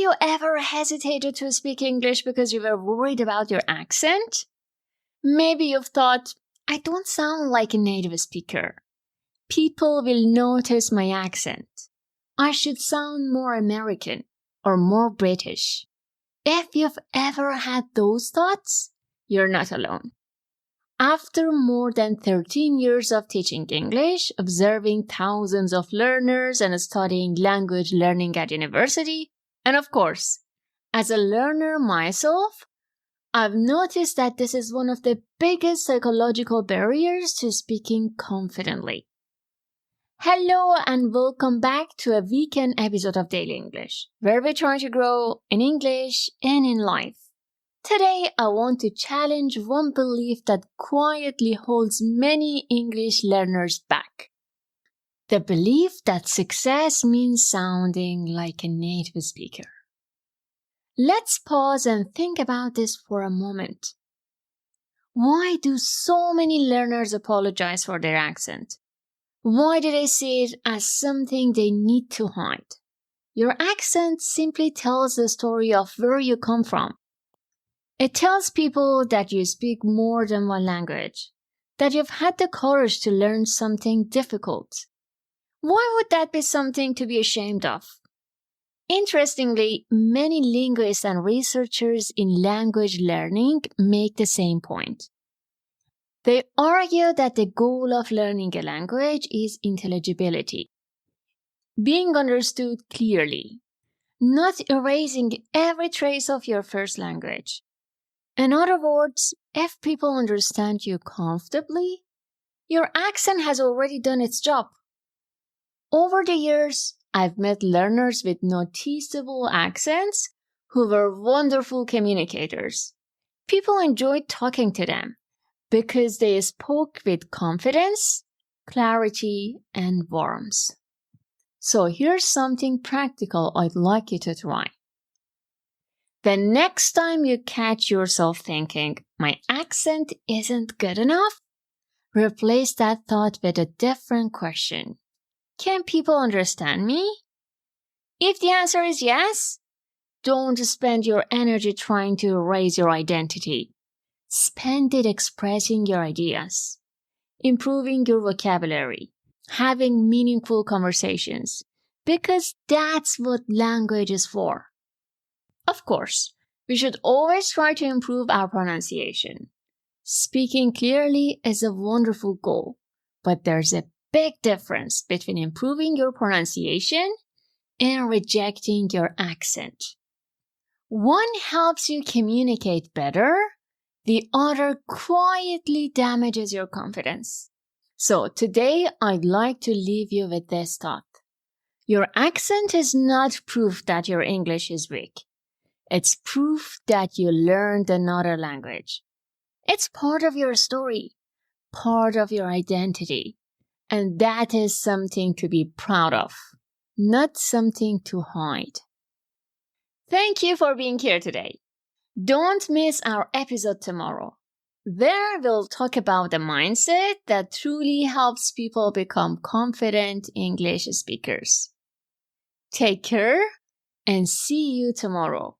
you ever hesitated to speak English because you were worried about your accent? Maybe you've thought, I don't sound like a native speaker. People will notice my accent. I should sound more American or more British. If you've ever had those thoughts, you're not alone. After more than 13 years of teaching English, observing thousands of learners and studying language learning at university, and of course, as a learner myself, I've noticed that this is one of the biggest psychological barriers to speaking confidently. Hello and welcome back to a weekend episode of Daily English, where we try to grow in English and in life. Today, I want to challenge one belief that quietly holds many English learners back. The belief that success means sounding like a native speaker. Let's pause and think about this for a moment. Why do so many learners apologize for their accent? Why do they see it as something they need to hide? Your accent simply tells the story of where you come from. It tells people that you speak more than one language, that you've had the courage to learn something difficult. Why would that be something to be ashamed of? Interestingly, many linguists and researchers in language learning make the same point. They argue that the goal of learning a language is intelligibility, being understood clearly, not erasing every trace of your first language. In other words, if people understand you comfortably, your accent has already done its job. Over the years, I've met learners with noticeable accents who were wonderful communicators. People enjoyed talking to them because they spoke with confidence, clarity, and warmth. So here's something practical I'd like you to try. The next time you catch yourself thinking, my accent isn't good enough, replace that thought with a different question. Can people understand me? If the answer is yes, don't spend your energy trying to erase your identity. Spend it expressing your ideas, improving your vocabulary, having meaningful conversations, because that's what language is for. Of course, we should always try to improve our pronunciation. Speaking clearly is a wonderful goal, but there's a big difference between improving your pronunciation and rejecting your accent. One helps you communicate better, the other quietly damages your confidence. So today, I'd like to leave you with this thought. Your accent is not proof that your English is weak. It's proof that you learned another language. It's part of your story, part of your identity, and that is something to be proud of, not something to hide. Thank you for being here today. Don't miss our episode tomorrow. There we'll talk about the mindset that truly helps people become confident English speakers. Take care and see you tomorrow.